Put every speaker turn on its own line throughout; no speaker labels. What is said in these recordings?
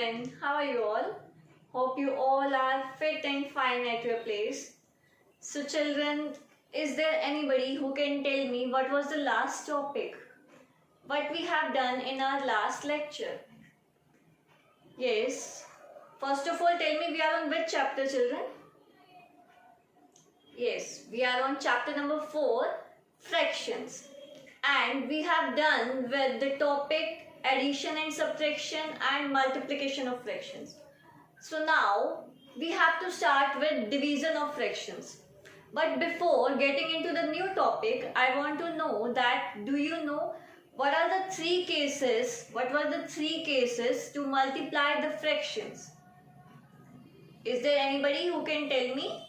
children, how are you all? Hope you all are fit and fine at your place. So children, is there anybody who can tell me what was the last topic? What we have done in our last lecture? Yes. First of all, tell me we are on which chapter, children? Yes, we are on chapter number 4, fractions. And we have done with the topic addition and subtraction and multiplication of fractions. So now we have to start with division of fractions. But before getting into the new topic, I want to know that do you know what are the three cases? What were the three cases to multiply the fractions? Is there anybody who can tell me?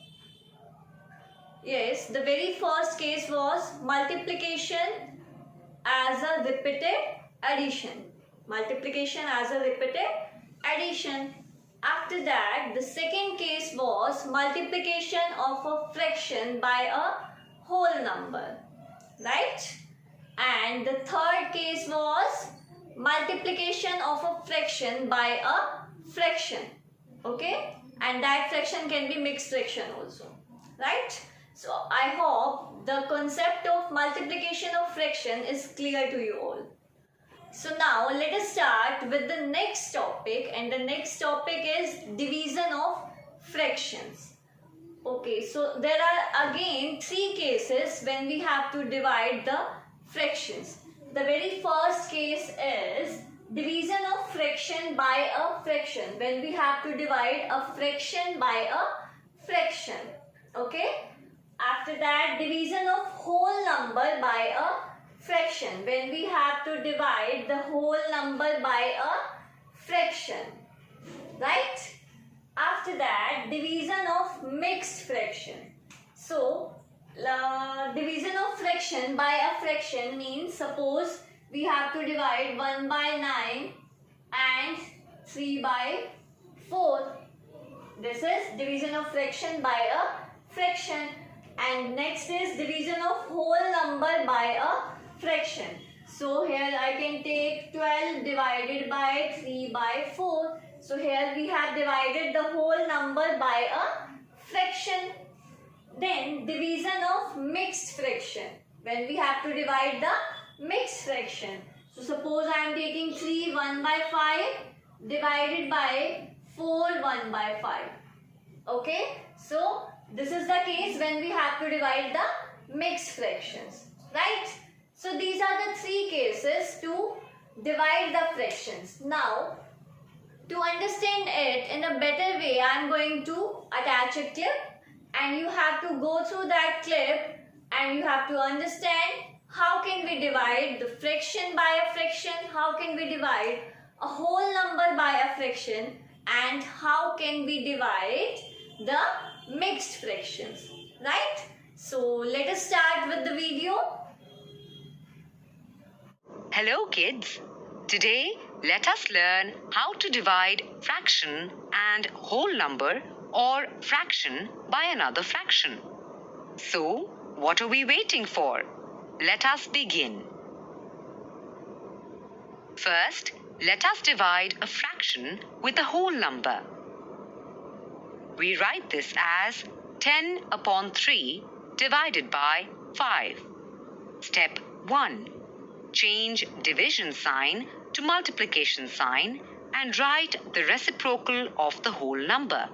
Yes, the very first case was multiplication as a repeated addition. Multiplication as a repeated addition. After that, the second case was multiplication of a fraction by a whole number. Right? And the third case was multiplication of a fraction by a fraction. Okay? And that fraction can be mixed fraction also. Right? So I hope the concept of multiplication of fraction is clear to you all. So now let us start with the next topic, and the next topic is division of fractions. Okay, so there are again three cases when we have to divide the fractions. The very first case is division of fraction by a fraction, when we have to divide a fraction by a fraction. Okay? After that, division of whole number by a fraction, when we have to divide the whole number by a fraction. Right? After that, division of mixed fraction. So, division of fraction by a fraction means, suppose we have to divide 1 by 9 and 3 by 4. This is division of fraction by a fraction. And next is division of whole number by a fraction. So here I can take 12 divided by 3 by 4. So here we have divided the whole number by a fraction. Then division of mixed fraction, when we have to divide the mixed fraction. So suppose I am taking 3 1 by 5 divided by 4 1 by 5. Okay. So this is the case when we have to divide the mixed fractions, right? So these are the three cases to divide the fractions. Now, to understand it in a better way, I am going to attach a clip, and you have to go through that clip and you have to understand how can we divide the fraction by a fraction, how can we divide a whole number by a fraction, and how can we divide the mixed fractions, right? So let us start with the video.
Hello kids. Today let us learn how to divide fraction and whole number or fraction by another fraction. So what are we waiting for? Let us begin. First, let us divide a fraction with a whole number. We write this as 10 upon 3 divided by 5. Step 1. Change division sign to multiplication sign and write the reciprocal of the whole number.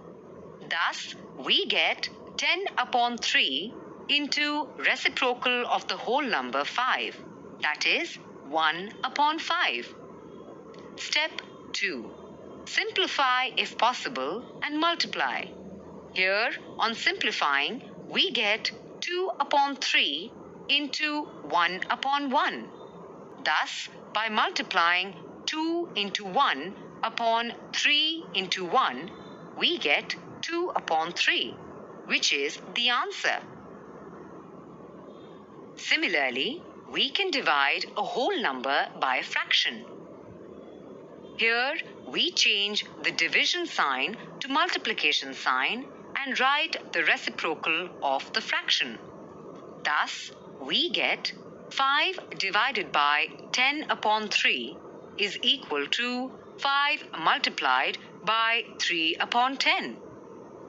Thus, we get 10 upon 3 into reciprocal of the whole number 5. That is 1 upon 5. Step 2. Simplify if possible and multiply. Here, on simplifying, we get 2 upon 3 into 1 upon 1. Thus, by multiplying 2 into 1 upon 3 into 1, we get 2 upon 3, which is the answer. Similarly, we can divide a whole number by a fraction. Here, we change the division sign to multiplication sign and write the reciprocal of the fraction. Thus, we get 5 divided by 10 upon 3 is equal to 5 multiplied by 3 upon 10.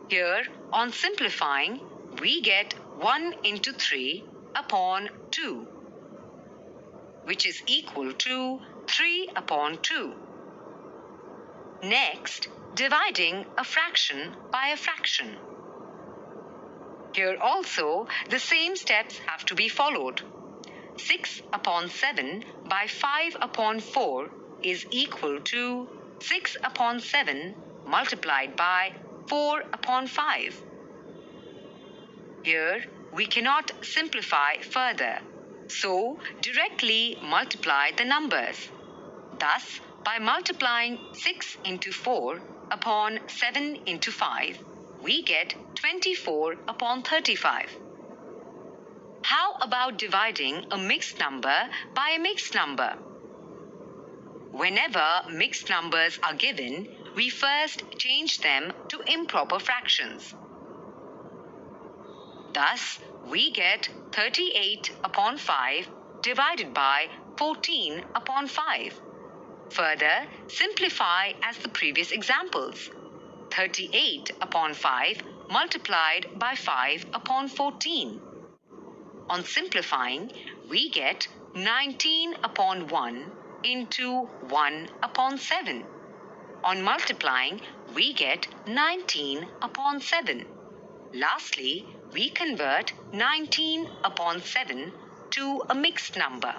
Here, on simplifying, we get 1 into 3 upon 2, which is equal to 3 upon 2. Next, dividing a fraction by a fraction. Here also, the same steps have to be followed. 6 upon 7 by 5 upon 4 is equal to 6 upon 7 multiplied by 4 upon 5. Here, we cannot simplify further, so directly multiply the numbers. Thus, by multiplying 6 into 4 upon 7 into 5, we get 24 upon 35. How about dividing a mixed number by a mixed number? Whenever mixed numbers are given, we first change them to improper fractions. Thus, we get 38 upon 5 divided by 14 upon 5. Further, simplify as the previous examples. 38 upon 5 multiplied by 5 upon 14. On simplifying, we get 19 upon 1 into 1 upon 7. On multiplying, we get 19 upon 7. Lastly, we convert 19 upon 7 to a mixed number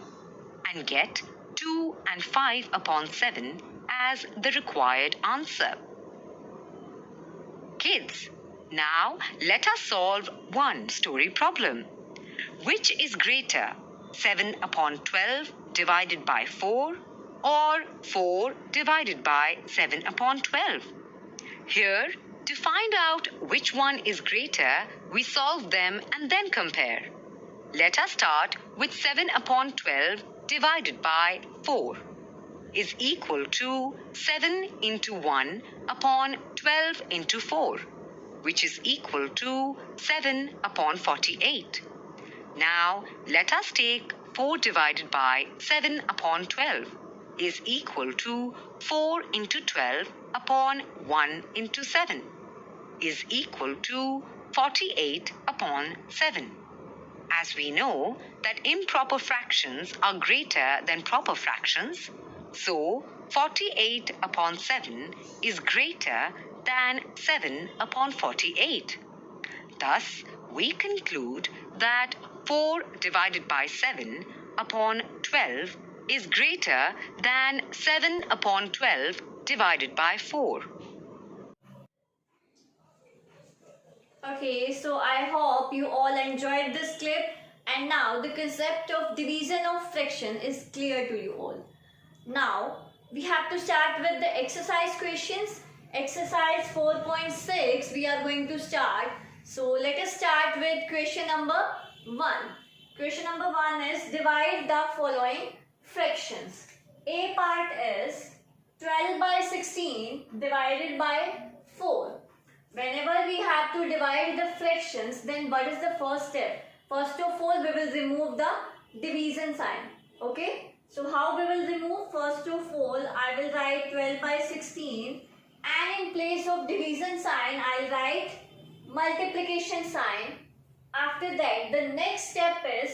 and get 2 and 5 upon 7 as the required answer. Kids, now let us solve one story problem. Which is greater, 7 upon 12 divided by 4 or 4 divided by 7 upon 12? Here, to find out which one is greater, we solve them and then compare. Let us start with 7 upon 12 divided by 4 is equal to 7 into 1 upon 12 into 4, which is equal to 7 upon 48. Now, let us take 4 divided by 7 upon 12 is equal to 4 into 12 upon 1 into 7 is equal to 48 upon 7. As we know that improper fractions are greater than proper fractions, so 48 upon 7 is greater than 7 upon 48. Thus, we conclude that 4 divided by 7 upon 12 is greater than 7 upon 12 divided by 4.
Okay, so I hope you all enjoyed this clip, and now the concept of division of fraction is clear to you all. Now, we have to start with the exercise questions. Exercise 4.6 we are going to start. So let us start with question number 1. Question number 1 is divide the following fractions. A part is 12 by 16 divided by 4. Whenever we have to divide the fractions, then what is the first step? First of all, we will remove the division sign. Okay? So how we will remove? First of all, I will write 12 by 16 and in place of division sign, I will write multiplication sign. After that, the next step is,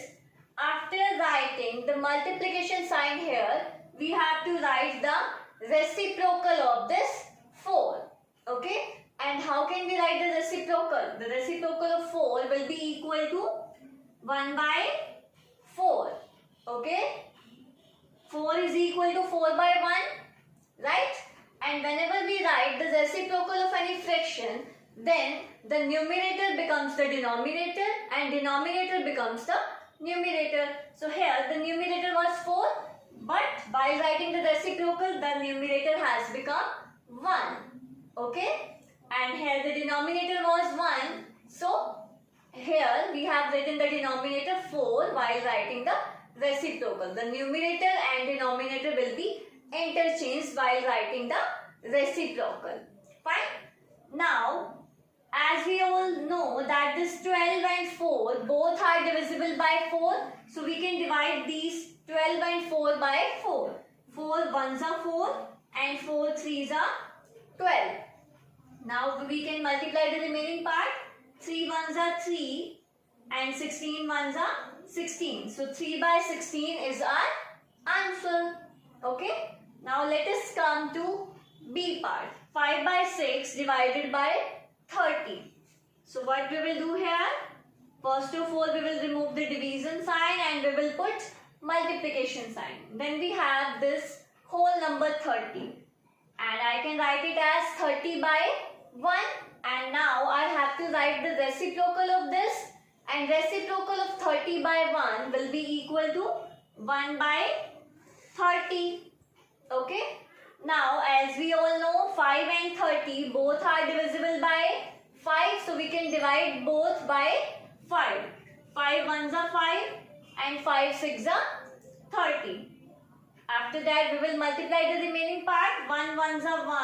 after writing the multiplication sign here, we have to write the reciprocal of this 4. Okay? And how can we write the reciprocal? The reciprocal of 4 will be equal to 1 by 4. Okay? 4 is equal to 4 by 1. Right? And whenever we write the reciprocal of any fraction, then the numerator becomes the denominator and denominator becomes the numerator. So here the numerator was 4, but by writing the reciprocal, the numerator has become 1. Okay? And here the denominator was 1. So here we have written the denominator 4 while writing the reciprocal. The numerator and denominator will be interchanged while writing the reciprocal. Fine. Now, as we all know that this 12 and 4 both are divisible by 4. So we can divide these 12 and 4 by 4. 4 ones are 4 and 4 threes are 12. Now we can multiply the remaining part. 3 ones are 3 and 16 ones are 16. So 3 by 16 is our answer. Okay. Now let us come to B part. 5 by 6 divided by 30. So what we will do here? First of all, we will remove the division sign and we will put multiplication sign. Then we have this whole number 30. And I can write it as 30 by 1. And now I have to write the reciprocal of this. And reciprocal of 30 by 1 will be equal to 1 by 30. Okay. Now as we all know, 5 and 30 both are divisible by 5. So we can divide both by 5. 5 ones are 5 and 5 6 are 30. After that we will multiply the remaining part. 1 ones are 1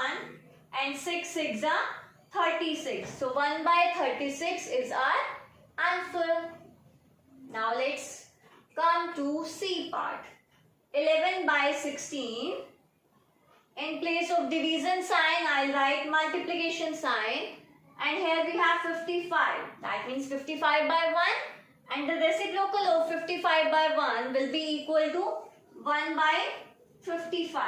and 6 6 are 36. So 1 by 36 is our answer. Now let's come to C part. 11 by 16. In place of division sign, I'll write multiplication sign. And here we have 55. That means 55 by 1. And the reciprocal of 55 by 1 will be equal to 1 by 55.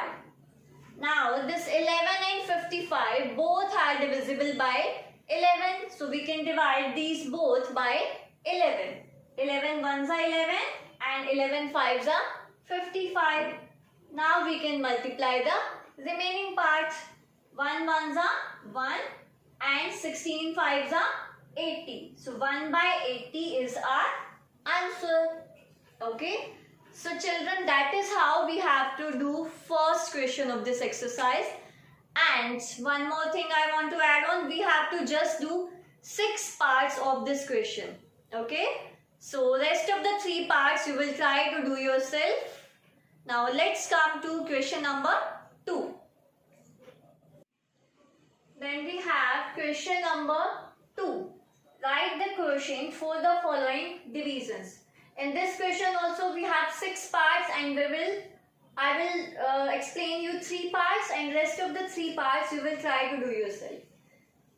Now this 11 and 55 both are divisible by 11. So we can divide these both by 11. 11 ones are 11 and 11 fives are 55. Now we can multiply the remaining parts. 1 ones are 1 and 16 fives are 80. So 1 by 80 is our answer. Okay. So children, that is how we have to do first question of this exercise. And one more thing I want to add on, we have to just do 6 parts of this question. Okay. So rest of the 3 parts you will try to do yourself. Now let's come to question number 2. Then we have question number 2. Write the quotient for the following divisions. In this question also we have 6 parts and I will explain you 3 parts and rest of the 3 parts you will try to do yourself.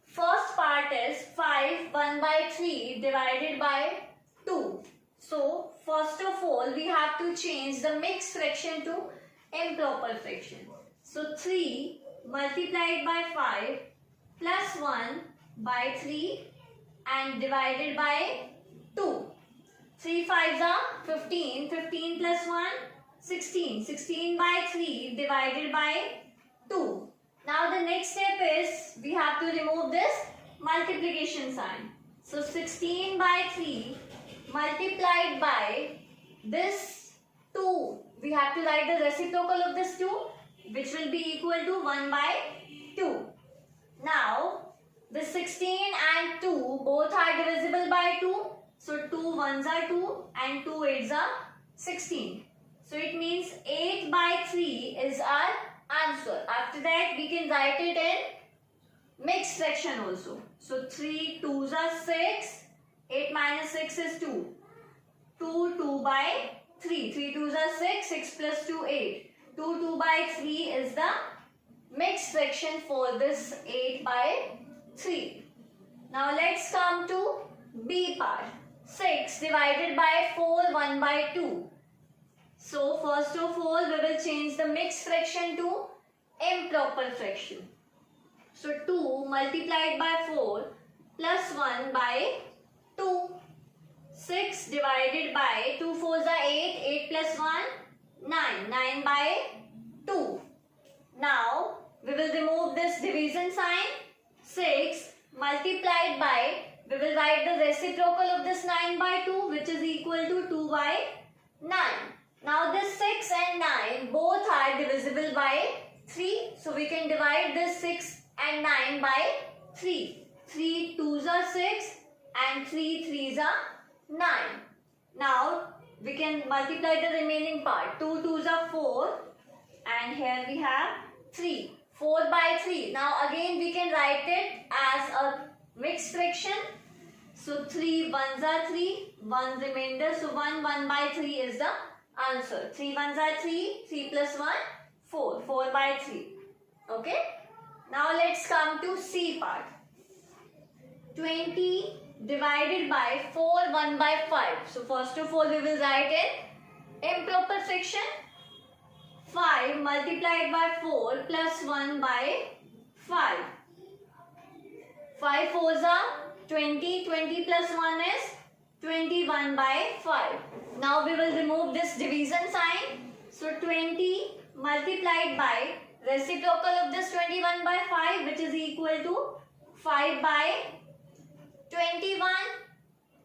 First part is 5 1 by 3 divided by 2. So first of all we have to change the mixed fraction to improper fraction. So 3 multiplied by 5 plus 1 by 3 and divided by 2. 3 5s are 15. 15 plus 1, 16. 16 by 3 divided by 2. Now the next step is we have to remove this multiplication sign. So 16 by 3 multiplied by this 2. We have to write the reciprocal of this 2, which will be equal to 1 by 2. Now the 16 and 2 both are divisible by 2. So 2 ones are 2 and 2 eights are 16. So it means 8 by 3 is our answer. After that we can write it in mixed fraction also. So 3 2s are 6. 8 minus 6 is 2. 2 by 3. 3 2s are 6. 6 plus 2 8. 2 by 3 is the mixed fraction for this 8 by 3. Now let's come to B part. 6 divided by 4 1 by 2. So first of all we will change the mixed fraction to improper fraction. So 2 multiplied by 4 plus 1 by 2. 6 divided by 2 4s are 8. 8 plus 1 9. 9 by 2. Now we will remove this division sign. 6 multiplied by, we will write the reciprocal of this 9 by 2, which is equal to 2 by 9. Now this 6 and 9 both are divisible by 3. So we can divide this 6 and 9 by 3. 3 2s are 6 and 3 3s are 9. Now we can multiply the remaining part. 2 2s are 4 and here we have 3. 4 by 3. Now again we can write it as a mixed fraction. So 3 1s are 3, 1 remainder. So 1 by 3 is the answer. 3 1s are 3, 3 plus 1, 4, 4 by 3. Okay. Now let's come to C part. 20 divided by 4 1 by 5. So first of all we will write in improper fraction. 5 multiplied by 4 plus 1 by 5. 5 fours are 20. 20 plus 1 is 21 by 5. Now we will remove this division sign. So 20 multiplied by reciprocal of this 21 by 5, which is equal to 5 by 21.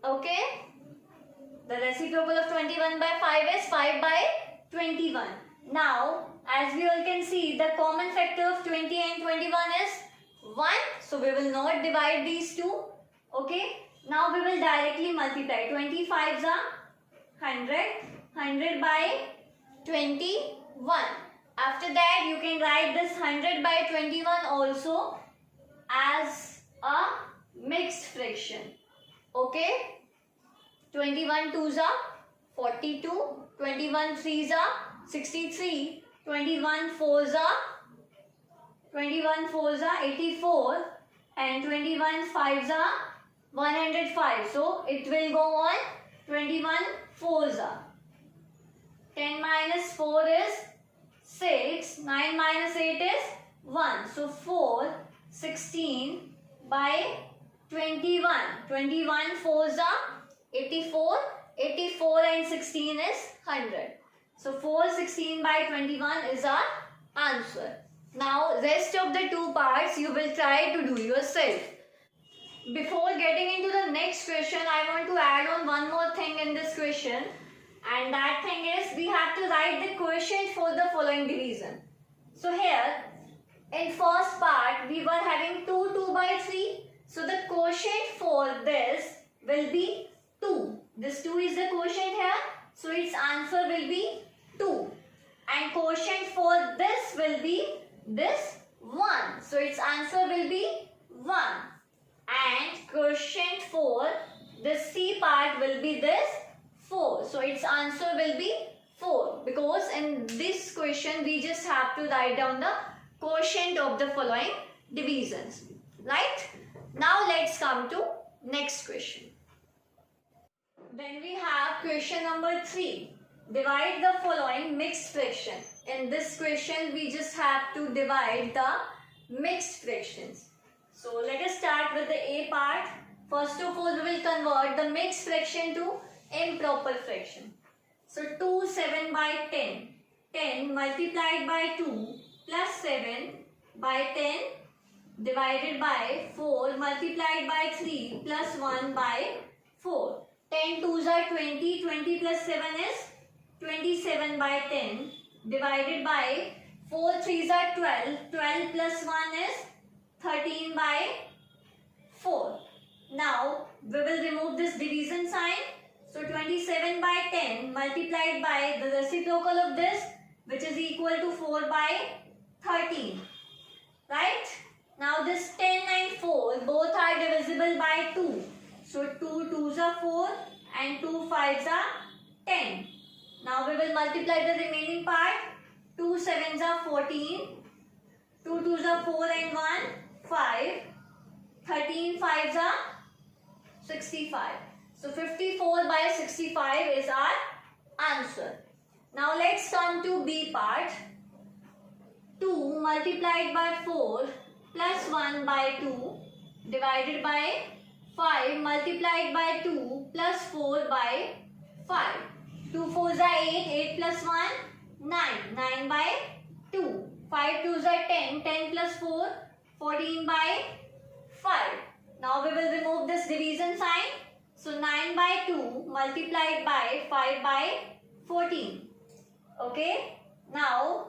Okay. The reciprocal of 21 by 5 is 5 by 21. Now, as we all can see, the common factor of 20 and 21 is 1. So, we will not divide these two. Okay. Now, we will directly multiply. 25s are 100. 100 by 21. After that, you can write this 100 by 21 also as a mixed fraction. Okay. 21 twos are 42. 21 threes are 63, 21 fours are 84, and 21 fives are 105. So it will go on 21 fours are. 10 minus 4 is 6, 9 minus 8 is 1. So 4, 16 by 21. 21 fours are 84, 84 and 16 is 100. So 4, 16 by 21 is our answer. Now rest of the two parts you will try to do yourself. Before getting into the next question, I want to add on one more thing in this question. And that thing is, we have to write the quotient for the following division. So here, in first part, we were having 2, 2 by 3. So the quotient for this will be 2. This 2 is the quotient here. So its answer will be 2. And quotient for this will be this 1. So its answer will be 1. And quotient for this C part will be this 4. So its answer will be 4. Because in this question we just have to write down the quotient of the following divisions. Right? Now let's come to next question. Then we have question number 3. Divide the following mixed fraction. In this question we just have to divide the mixed fractions. So let us start with the A part. First of all, we will convert the mixed fraction to improper fraction. So 2 7 by 10. 10 multiplied by 2 plus 7 by 10 divided by 4 multiplied by 3 plus 1 by 4. 10 twos are 20. 20 plus 7 is 27 by 10 divided by 4 threes are 12. 12 plus 1 is 13 by 4. Now we will remove this division sign. So 27 by 10 multiplied by the reciprocal of this, which is equal to 4 by 13. Right? Now this 10 and 4 both are divisible by 2. So 2 twos are 4 and 2 fives are 10. Now we will multiply the remaining part. 2 sevens are 14. 2 twos are 4 and 1, 5. 13 fives are 65. So 54 by 65 is our answer. Now let's come to B part. 2 multiplied by 4 plus 1 by 2 divided by 5 multiplied by 2 plus 4 by 5. 2 fours are 8. 8 plus 1, 9. 9 by 2. 5 twos are 10. 10 plus 4, 14 by 5. Now we will remove this division sign. So 9 by 2 multiplied by 5 by 14. Okay. Now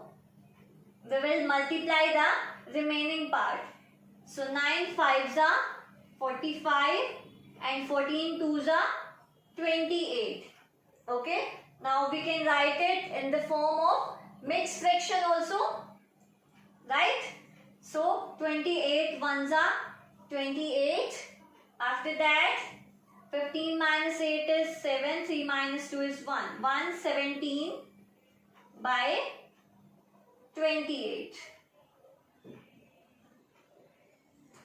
we will multiply the remaining part. So 9 fives are 45 and 14 twos are 28. Okay. Now we can write it in the form of mixed fraction also. Right. So 28 ones are 28. After that 15 minus 8 is 7. 3 minus 2 is 1. 117 by 28.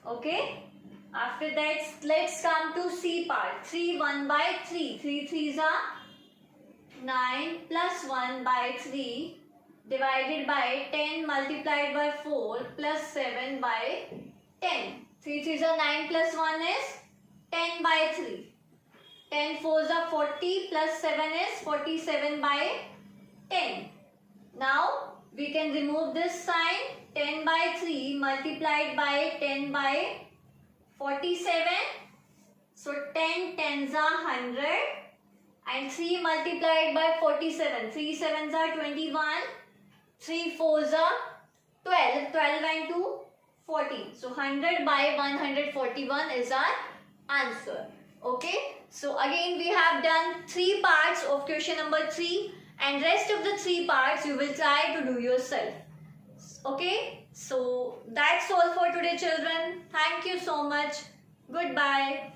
Okay. After that, let's come to C part. 3 1 by 3. 3 3s are 9 plus 1 by 3 divided by 10 multiplied by 4 plus 7 by 10. 3 3s are 9 plus 1 is 10 by 3. 10 4s are 40 plus 7 is 47 by 10. Now we can remove this sign. 10 by 3 multiplied by 10 by 47. So 10 tens are 100 and 3 multiplied by 47. 3 sevens are 21. 3 fours are 12. 12 and 2 14. So 100 by 141 is our answer. Okay. So again we have done 3 parts of question number 3 and rest of the 3 parts you will try to do yourself. Okay. So that's all for today children. Thank you so much. Goodbye.